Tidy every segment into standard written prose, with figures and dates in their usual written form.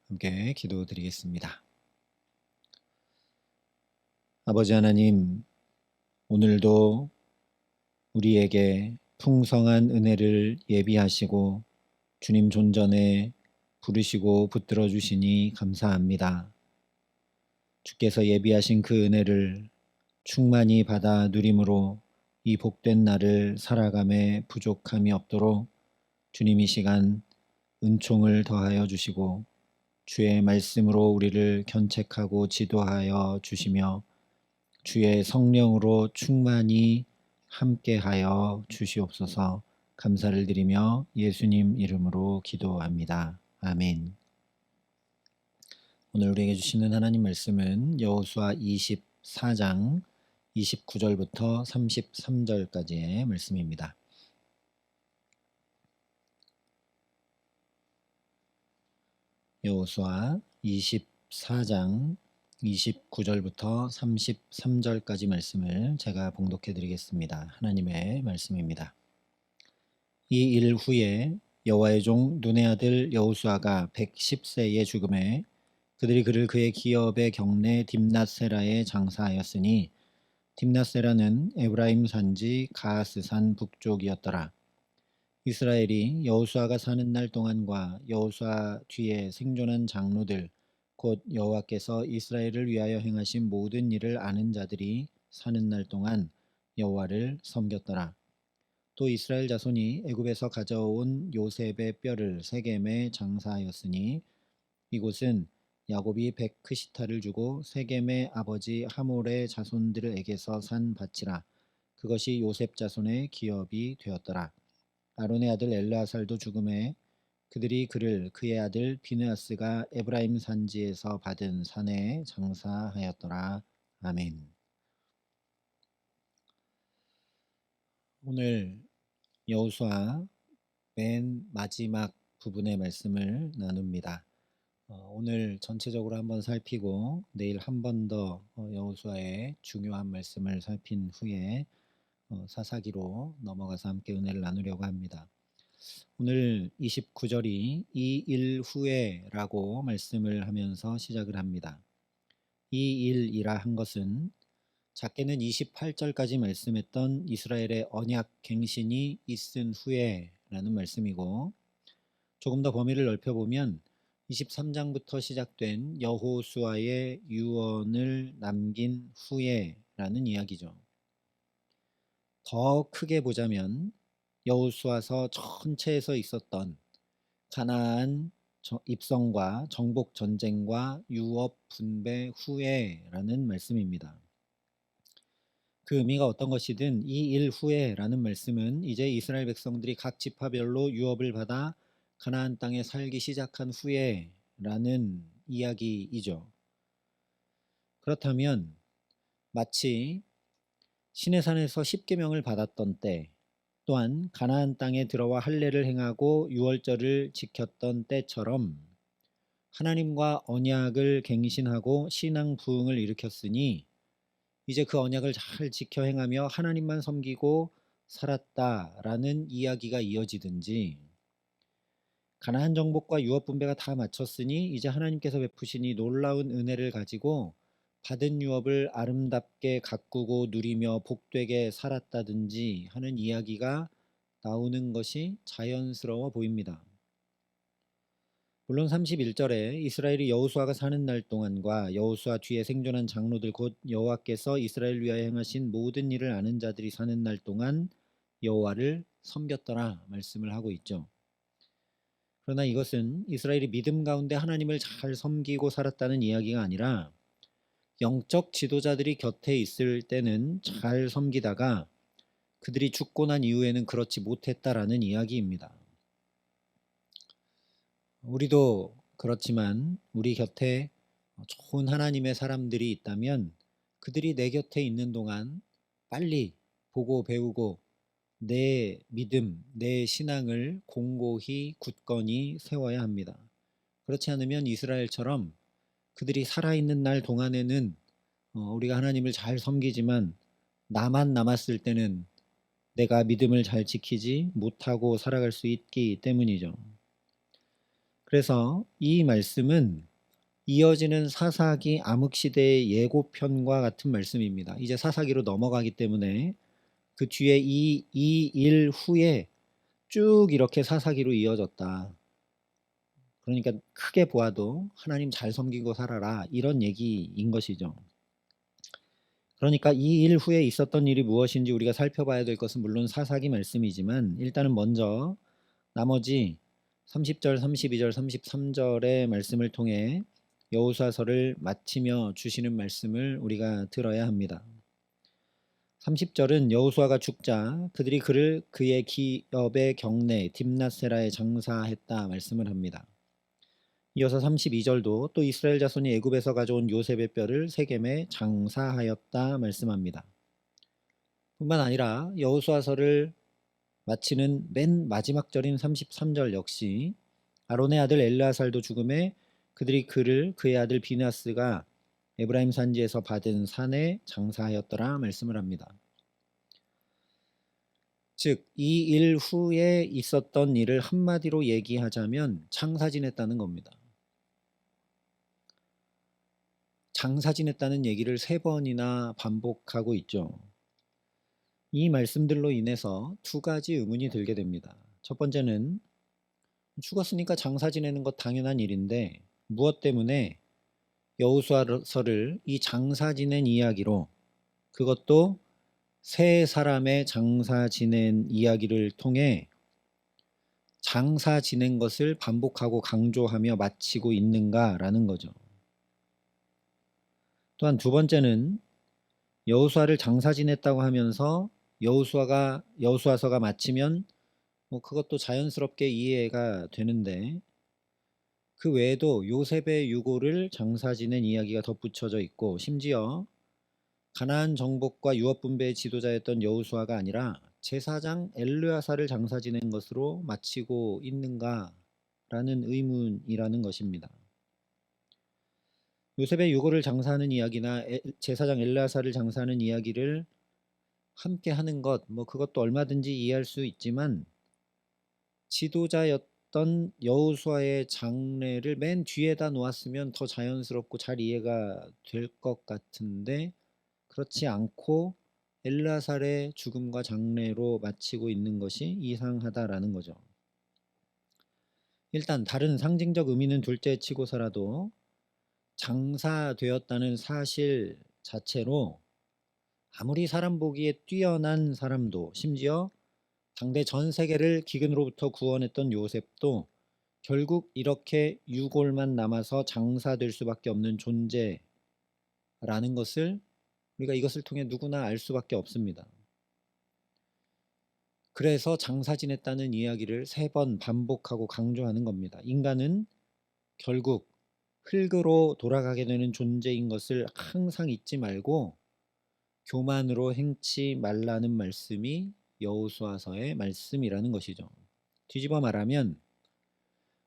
함께 기도드리겠습니다. 아버지 하나님, 오늘도 우리에게 풍성한 은혜를 예비하시고 주님 존전에 부르시고 붙들어 주시니 감사합니다. 주께서 예비하신 그 은혜를 충만히 받아 누림으로 이 복된 날을 살아감에 부족함이 없도록 주님 이 시간 은총을 더하여 주시고 주의 말씀으로 우리를 견책하고 지도하여 주시며 주의 성령으로 충만히 함께하여 주시옵소서. 감사를 드리며 예수님 이름으로 기도합니다. 아멘. 오늘 우리에게 주시는 하나님 말씀은 여호수아 24장 29절부터 33절까지의 말씀입니다. 여호수아 24장 29절부터 33절까지 말씀을 제가 봉독해 드리겠습니다. 하나님의 말씀입니다. 이 일 후에 여호와의 종 눈의 아들 여호수아가 110세에 죽음에 그들이 그를 그의 기업의 경내 딥낫세라에 장사하였으니 딥낫세라는 에브라임 산지 가하스산 북쪽이었더라. 이스라엘이 여호수아가 사는 날 동안과 여호수아 뒤에 생존한 장로들 곧 여호와께서 이스라엘을 위하여 행하신 모든 일을 아는 자들이 사는 날 동안 여호와를 섬겼더라. 또 이스라엘 자손이 애굽에서 가져온 요셉의 뼈를 세겜에 장사하였으니 이곳은 야곱이 백크시타를 주고 세겜의 아버지 하몰의 자손들에게서 산 밭이라. 그것이 요셉 자손의 기업이 되었더라. 아론의 아들 엘르아살도 죽음에 그들이 그를 그의 아들 비느하스가 에브라임 산지에서 받은 산에 장사하였더라. 아멘. 오늘 여호수아 맨 마지막 부분의 말씀을 나눕니다. 오늘 전체적으로 한번 살피고 내일 한 번 더 여호수아의 중요한 말씀을 살핀 후에 사사기로 넘어가서 함께 은혜를 나누려고 합니다. 오늘 29절이 이 일 후에 라고 말씀을 하면서 시작을 합니다. 이 일이라 한 것은 작게는 28절까지 말씀했던 이스라엘의 언약 갱신이 있은 후에 라는 말씀이고 조금 더 범위를 넓혀보면 23장부터 시작된 여호수아의 유언을 남긴 후에 라는 이야기죠. 더 크게 보자면 여호수아서 전체에서 있었던 가나안 입성과 정복 전쟁과 유업 분배 후에라는 말씀입니다. 그 의미가 어떤 것이든 이 일 후에라는 말씀은 이제 이스라엘 백성들이 각 지파별로 유업을 받아 가나안 땅에 살기 시작한 후에라는 이야기이죠. 그렇다면 마치 시내산에서 십계명을 받았던 때 또한 가나안 땅에 들어와 할례를 행하고 유월절을 지켰던 때처럼 하나님과 언약을 갱신하고 신앙 부흥을 일으켰으니 이제 그 언약을 잘 지켜 행하며 하나님만 섬기고 살았다라는 이야기가 이어지든지 가나안 정복과 유업 분배가 다 마쳤으니 이제 하나님께서 베푸신 이 놀라운 은혜를 가지고 받은 유업을 아름답게 가꾸고 누리며 복되게 살았다든지 하는 이야기가 나오는 것이 자연스러워 보입니다. 물론 31절에 이스라엘이 여호수아가 사는 날 동안과 여호수아 뒤에 생존한 장로들 곧 여호와께서 이스라엘을 위하여 행하신 모든 일을 아는 자들이 사는 날 동안 여호와를 섬겼더라 말씀을 하고 있죠. 그러나 이것은 이스라엘이 믿음 가운데 하나님을 잘 섬기고 살았다는 이야기가 아니라 영적 지도자들이 곁에 있을 때는 잘 섬기다가 그들이 죽고 난 이후에는 그렇지 못했다라는 이야기입니다. 우리도 그렇지만 우리 곁에 좋은 하나님의 사람들이 있다면 그들이 내 곁에 있는 동안 빨리 보고 배우고 내 믿음, 내 신앙을 공고히 굳건히 세워야 합니다. 그렇지 않으면 이스라엘처럼 그들이 살아있는 날 동안에는 우리가 하나님을 잘 섬기지만 나만 남았을 때는 내가 믿음을 잘 지키지 못하고 살아갈 수 있기 때문이죠. 그래서 이 말씀은 이어지는 사사기 암흑시대의 예고편과 같은 말씀입니다. 이제 사사기로 넘어가기 때문에 그 뒤에 이 일 후에 쭉 이렇게 사사기로 이어졌다. 그러니까 크게 보아도 하나님 잘 섬기고 살아라 이런 얘기인 것이죠. 그러니까 이 일 후에 있었던 일이 무엇인지 우리가 살펴봐야 될 것은 물론 사사기 말씀이지만 일단은 먼저 나머지 30절, 32절, 33절의 말씀을 통해 여호수아서를 마치며 주시는 말씀을 우리가 들어야 합니다. 30절은 여호수아가 죽자 그들이 그를 그의 기업의 경내 딥낫세라에 장사했다 말씀을 합니다. 이어서 32절도 또 이스라엘 자손이 애굽에서 가져온 요셉의 뼈를 세겜에 장사하였다 말씀합니다. 뿐만 아니라 여호수아서를 마치는 맨 마지막 절인 33절 역시 아론의 아들 엘르아살도 죽음에 그들이 그를 그의 아들 비나스가 에브라임 산지에서 받은 산에 장사하였더라 말씀을 합니다. 즉, 이 일 후에 있었던 일을 한마디로 얘기하자면 장사 지냈다는 겁니다. 장사 지냈다는 얘기를 3번이나 반복하고 있죠. 이 말씀들로 인해서 2가지 의문이 들게 됩니다. 첫 번째는 죽었으니까 장사 지내는 것 당연한 일인데 무엇 때문에 여호수아서를 이 장사 지낸 이야기로, 그것도 3사람의 장사 지낸 이야기를 통해 장사 지낸 것을 반복하고 강조하며 마치고 있는가라는 거죠. 또한 2번째는 여호수아를 장사 지냈다고 하면서 여호수아서가 마치면 그것도 자연스럽게 이해가 되는데 그 외에도 요셉의 유고를 장사 지낸 이야기가 덧붙여져 있고 심지어 가나안 정복과 유업 분배의 지도자였던 여호수아가 아니라 제사장 엘르아사를 장사 지낸 것으로 마치고 있는가라는 의문이라는 것입니다. 요셉의 유고를 장사하는 이야기나 제사장 엘르아사를 장사하는 이야기를 함께 하는 것, 그것도 얼마든지 이해할 수 있지만 지도자였던 여호수아의 장례를 맨 뒤에다 놓았으면 더 자연스럽고 잘 이해가 될 것 같은데 그렇지 않고 엘르아살의 죽음과 장례로 마치고 있는 것이 이상하다라는 거죠. 일단 다른 상징적 의미는 둘째 치고서라도 장사되었다는 사실 자체로 아무리 사람 보기에 뛰어난 사람도, 심지어 당대 전 세계를 기근으로부터 구원했던 요셉도 결국 이렇게 유골만 남아서 장사될 수밖에 없는 존재라는 것을 우리가 이것을 통해 누구나 알 수밖에 없습니다. 그래서 장사 지냈다는 이야기를 3번 반복하고 강조하는 겁니다. 인간은 결국 흙으로 돌아가게 되는 존재인 것을 항상 잊지 말고 교만으로 행치 말라는 말씀이 여호수아서의 말씀이라는 것이죠. 뒤집어 말하면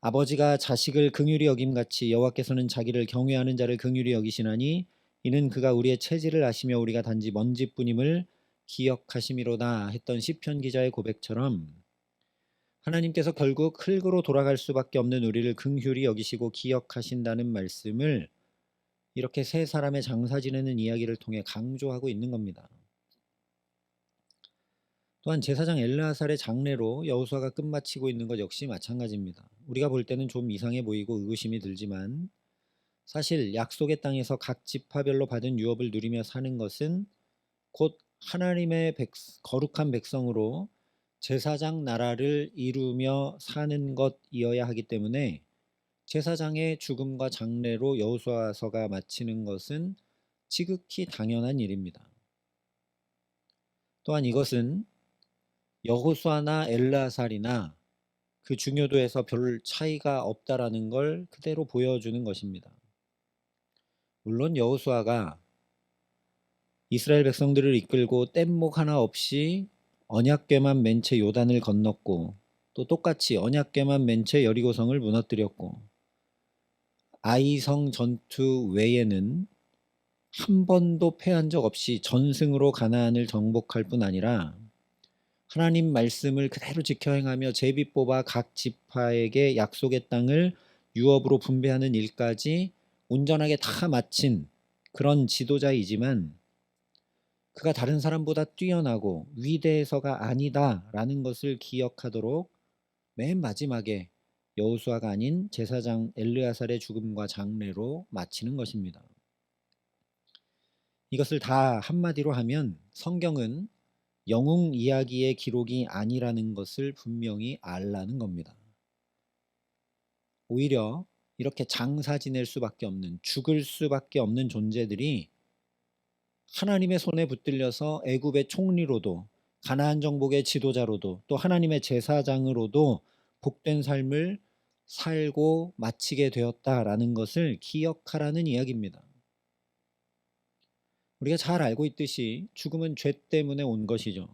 아버지가 자식을 긍휼히 여김같이 여호와께서는 자기를 경외하는 자를 긍휼히 여기시나니 이는 그가 우리의 체질을 아시며 우리가 단지 먼지뿐임을 기억하심이로다 했던 시편 기자의 고백처럼 하나님께서 결국 흙으로 돌아갈 수밖에 없는 우리를 긍휼히 여기시고 기억하신다는 말씀을 이렇게 3사람의 장사 지내는 이야기를 통해 강조하고 있는 겁니다. 또한 제사장 엘르아살의 장례로 여호수아가 끝마치고 있는 것 역시 마찬가지입니다. 우리가 볼 때는 좀 이상해 보이고 의구심이 들지만 사실 약속의 땅에서 각 지파별로 받은 유업을 누리며 사는 것은 곧 하나님의 거룩한 백성으로 제사장 나라를 이루며 사는 것이어야 하기 때문에 제사장의 죽음과 장례로 여호수아서가 마치는 것은 지극히 당연한 일입니다. 또한 이것은 여호수아나 엘르아살이나 그 중요도에서 별 차이가 없다라는 걸 그대로 보여주는 것입니다. 물론 여호수아가 이스라엘 백성들을 이끌고 뗏목 하나 없이 언약궤만 맨 채 요단을 건넜고 또 똑같이 언약궤만 맨 채 여리고성을 무너뜨렸고 아이성 전투 외에는 한 번도 패한 적 없이 전승으로 가나안을 정복할 뿐 아니라 하나님 말씀을 그대로 지켜 행하며 제비 뽑아 각 지파에게 약속의 땅을 유업으로 분배하는 일까지 온전하게 다 마친 그런 지도자이지만 그가 다른 사람보다 뛰어나고 위대해서가 아니다라는 것을 기억하도록 맨 마지막에 여호수아가 아닌 제사장 엘르아살의 죽음과 장례로 마치는 것입니다. 이것을 다 한마디로 하면 성경은 영웅 이야기의 기록이 아니라는 것을 분명히 알라는 겁니다. 오히려 이렇게 장사 지낼 수밖에 없는, 죽을 수밖에 없는 존재들이 하나님의 손에 붙들려서 애굽의 총리로도 가나안 정복의 지도자로도 또 하나님의 제사장으로도 복된 삶을 살고 마치게 되었다라는 것을 기억하라는 이야기입니다. 우리가 잘 알고 있듯이 죽음은 죄 때문에 온 것이죠.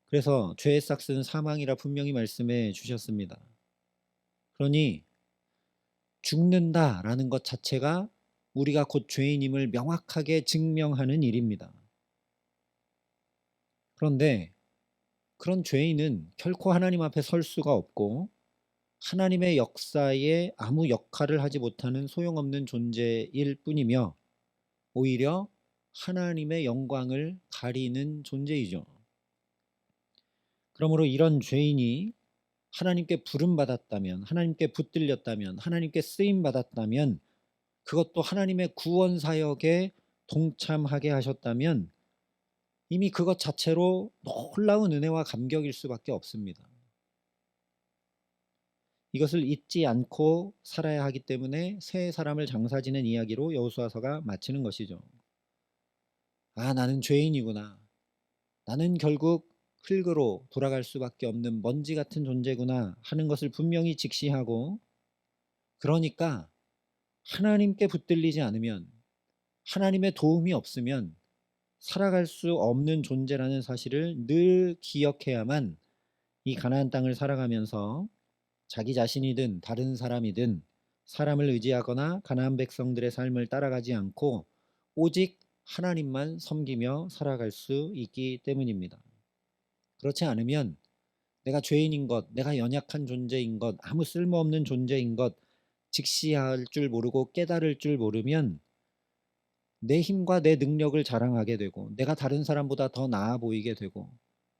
그래서 죄의 삭스는 사망이라 분명히 말씀해 주셨습니다. 그러니 죽는다라는 것 자체가 우리가 곧 죄인임을 명확하게 증명하는 일입니다. 그런데 그런 죄인은 결코 하나님 앞에 설 수가 없고 하나님의 역사에 아무 역할을 하지 못하는 소용없는 존재일 뿐이며 오히려 하나님의 영광을 가리는 존재이죠. 그러므로 이런 죄인이 하나님께 부름받았다면, 하나님께 붙들렸다면, 하나님께 쓰임받았다면 그것도 하나님의 구원 사역에 동참하게 하셨다면 이미 그것 자체로 놀라운 은혜와 감격일 수밖에 없습니다. 이것을 잊지 않고 살아야 하기 때문에 새 사람을 장사지는 이야기로 여호수아서가 마치는 것이죠. 아, 나는 죄인이구나. 나는 결국 흙으로 돌아갈 수밖에 없는 먼지 같은 존재구나 하는 것을 분명히 직시하고 그러니까 하나님께 붙들리지 않으면 하나님의 도움이 없으면 살아갈 수 없는 존재라는 사실을 늘 기억해야만 이 가나안 땅을 살아가면서 자기 자신이든 다른 사람이든 사람을 의지하거나 가나안 백성들의 삶을 따라가지 않고 오직 하나님만 섬기며 살아갈 수 있기 때문입니다. 그렇지 않으면 내가 죄인인 것, 내가 연약한 존재인 것, 아무 쓸모없는 존재인 것 직시할 줄 모르고 깨달을 줄 모르면 내 힘과 내 능력을 자랑하게 되고 내가 다른 사람보다 더 나아 보이게 되고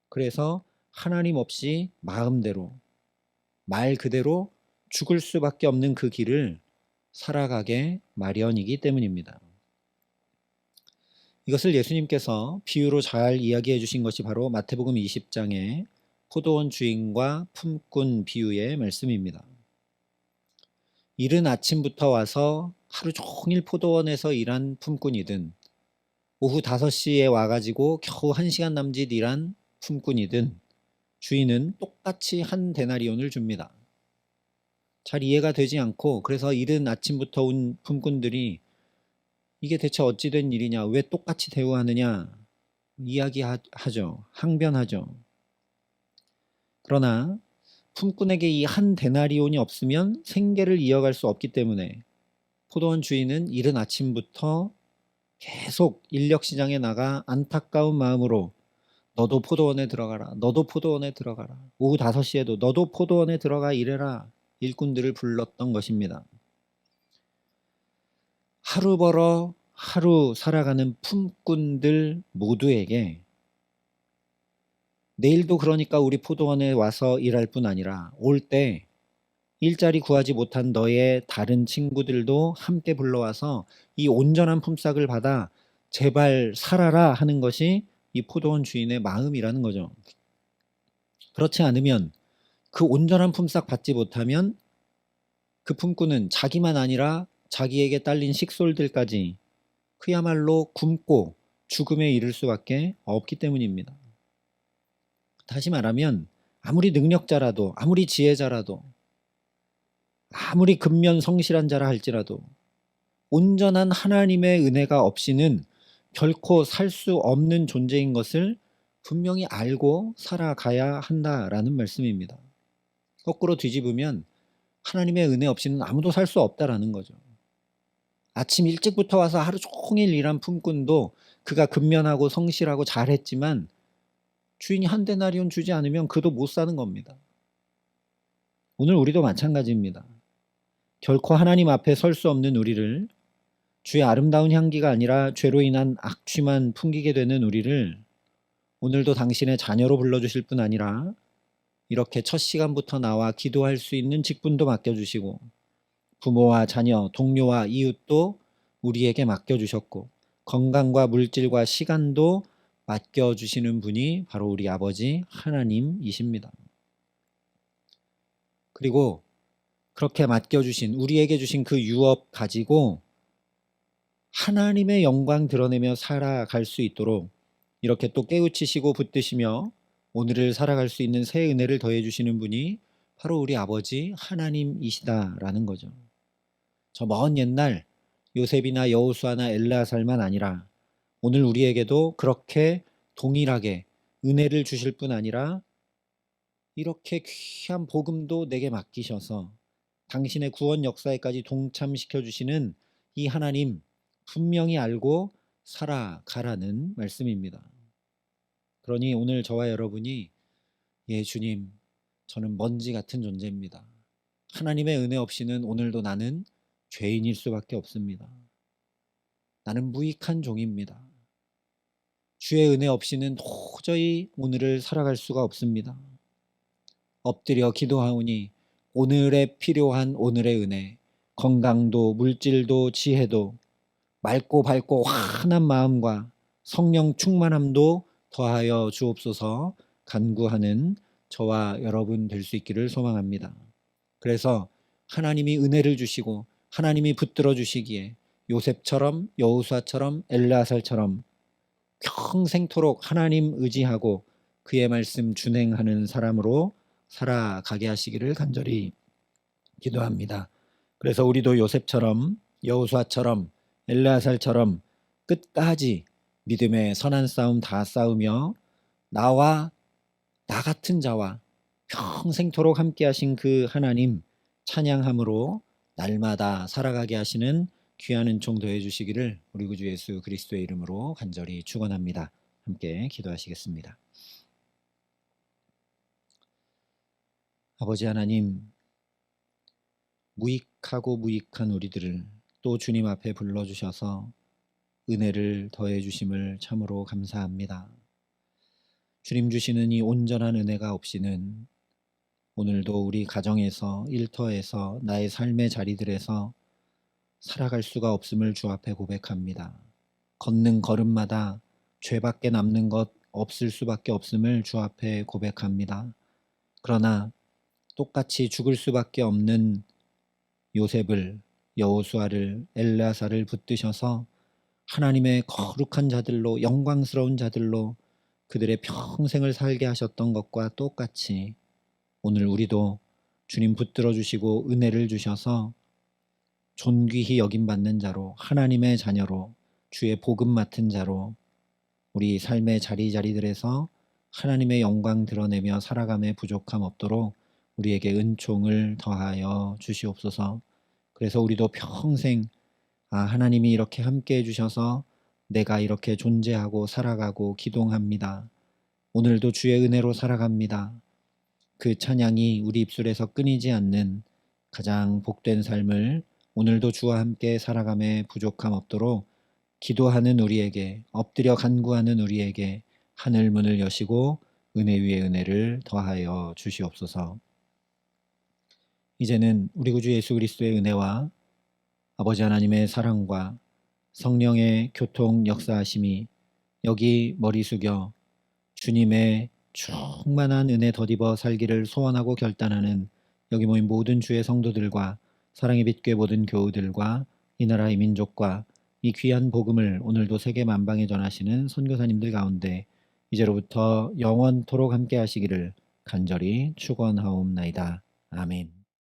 그래서 하나님 없이 마음대로 말 그대로 죽을 수밖에 없는 그 길을 살아가게 마련이기 때문입니다. 이것을 예수님께서 비유로 잘 이야기해 주신 것이 바로 마태복음 20장의 포도원 주인과 품꾼 비유의 말씀입니다. 이른 아침부터 와서 하루 종일 포도원에서 일한 품꾼이든 오후 5시에 와가지고 겨우 1시간 남짓 일한 품꾼이든 주인은 똑같이 한 데나리온을 줍니다. 잘 이해가 되지 않고 그래서 이른 아침부터 온 품꾼들이 이게 대체 어찌 된 일이냐, 왜 똑같이 대우하느냐 이야기하죠. 항변하죠. 그러나 품꾼에게 이 한 데나리온이 없으면 생계를 이어갈 수 없기 때문에 포도원 주인은 이른 아침부터 계속 인력시장에 나가 안타까운 마음으로 너도 포도원에 들어가라. 너도 포도원에 들어가라. 오후 5시에도 너도 포도원에 들어가 일해라. 일꾼들을 불렀던 것입니다. 하루 벌어 하루 살아가는 품꾼들 모두에게 내일도 그러니까 우리 포도원에 와서 일할 뿐 아니라 올 때 일자리 구하지 못한 너의 다른 친구들도 함께 불러와서 이 온전한 품삯을 받아 제발 살아라 하는 것이 이 포도원 주인의 마음이라는 거죠. 그렇지 않으면 그 온전한 품삯 받지 못하면 그 품꾼은 자기만 아니라 자기에게 딸린 식솔들까지 그야말로 굶고 죽음에 이를 수밖에 없기 때문입니다. 다시 말하면 아무리 능력자라도 아무리 지혜자라도 아무리 근면 성실한 자라 할지라도 온전한 하나님의 은혜가 없이는 결코 살 수 없는 존재인 것을 분명히 알고 살아가야 한다라는 말씀입니다. 거꾸로 뒤집으면 하나님의 은혜 없이는 아무도 살 수 없다라는 거죠. 아침 일찍부터 와서 하루 종일 일한 품꾼도 그가 근면하고 성실하고 잘했지만 주인이 한 데나리온 주지 않으면 그도 못 사는 겁니다. 오늘 우리도 마찬가지입니다. 결코 하나님 앞에 설 수 없는 우리를, 주의 아름다운 향기가 아니라 죄로 인한 악취만 풍기게 되는 우리를 오늘도 당신의 자녀로 불러주실 뿐 아니라 이렇게 첫 시간부터 나와 기도할 수 있는 직분도 맡겨주시고 부모와 자녀, 동료와 이웃도 우리에게 맡겨주셨고 건강과 물질과 시간도 맡겨주시는 분이 바로 우리 아버지 하나님이십니다. 그리고 그렇게 맡겨주신, 우리에게 주신 그 유업 가지고 하나님의 영광 드러내며 살아갈 수 있도록 이렇게 또 깨우치시고 붙드시며 오늘을 살아갈 수 있는 새 은혜를 더해 주시는 분이 바로 우리 아버지 하나님이시다라는 거죠. 저 먼 옛날 요셉이나 여호수아나 엘르아살만 아니라 오늘 우리에게도 그렇게 동일하게 은혜를 주실 뿐 아니라 이렇게 귀한 복음도 내게 맡기셔서 당신의 구원 역사에까지 동참시켜 주시는 이 하나님 분명히 알고 살아가라는 말씀입니다. 그러니 오늘 저와 여러분이 예 주님, 저는 먼지 같은 존재입니다. 하나님의 은혜 없이는 오늘도 나는 죄인일 수밖에 없습니다. 나는 무익한 종입니다. 주의 은혜 없이는 도저히 오늘을 살아갈 수가 없습니다. 엎드려 기도하오니 오늘에 필요한 오늘의 은혜, 건강도 물질도 지혜도 맑고 밝고 환한 마음과 성령 충만함도 더하여 주옵소서 간구하는 저와 여러분 될 수 있기를 소망합니다. 그래서 하나님이 은혜를 주시고 하나님이 붙들어 주시기에 요셉처럼 여호수아처럼 엘르아살처럼 평생토록 하나님 의지하고 그의 말씀 준행하는 사람으로 살아가게 하시기를 간절히 기도합니다. 그래서 우리도 요셉처럼 여호수아처럼 엘르아살처럼 끝까지 믿음의 선한 싸움 다 싸우며 나와 나 같은 자와 평생토록 함께 하신 그 하나님 찬양함으로 날마다 살아가게 하시는 귀한 은총 더해 주시기를 우리 구주 예수 그리스도의 이름으로 간절히 축원합니다. 함께 기도하시겠습니다. 아버지 하나님, 무익하고 무익한 우리들을 또 주님 앞에 불러주셔서 은혜를 더해 주심을 참으로 감사합니다. 주님 주시는 이 온전한 은혜가 없이는 오늘도 우리 가정에서, 일터에서, 나의 삶의 자리들에서 살아갈 수가 없음을 주 앞에 고백합니다. 걷는 걸음마다 죄밖에 남는 것 없을 수밖에 없음을 주 앞에 고백합니다. 그러나 똑같이 죽을 수밖에 없는 요셉을, 여호수아를, 엘르아살을 붙드셔서 하나님의 거룩한 자들로, 영광스러운 자들로 그들의 평생을 살게 하셨던 것과 똑같이 오늘 우리도 주님 붙들어 주시고 은혜를 주셔서 존귀히 여김받는 자로, 하나님의 자녀로, 주의 복음 맡은 자로 우리 삶의 자리자리들에서 하나님의 영광 드러내며 살아감에 부족함 없도록 우리에게 은총을 더하여 주시옵소서. 그래서 우리도 평생 하나님이 이렇게 함께 해주셔서 내가 이렇게 존재하고 살아가고 기동합니다. 오늘도 주의 은혜로 살아갑니다. 그 찬양이 우리 입술에서 끊이지 않는 가장 복된 삶을 오늘도 주와 함께 살아감에 부족함 없도록 기도하는 우리에게, 엎드려 간구하는 우리에게 하늘 문을 여시고 은혜 위에 은혜를 더하여 주시옵소서. 이제는 우리 구주 예수 그리스도의 은혜와 아버지 하나님의 사랑과 성령의 교통 역사하심이 여기 머리 숙여 주님의 충만한 은혜 덧입어 살기를 소원하고 결단하는 여기 모인 모든 주의 성도들과 사랑의 빛교회 모든 교우들과 이 나라의 민족과 이 귀한 복음을 오늘도 세계 만방에 전하시는 선교사님들 가운데 이제로부터 영원토록 함께 하시기를 간절히 축원하옵나이다. 아멘.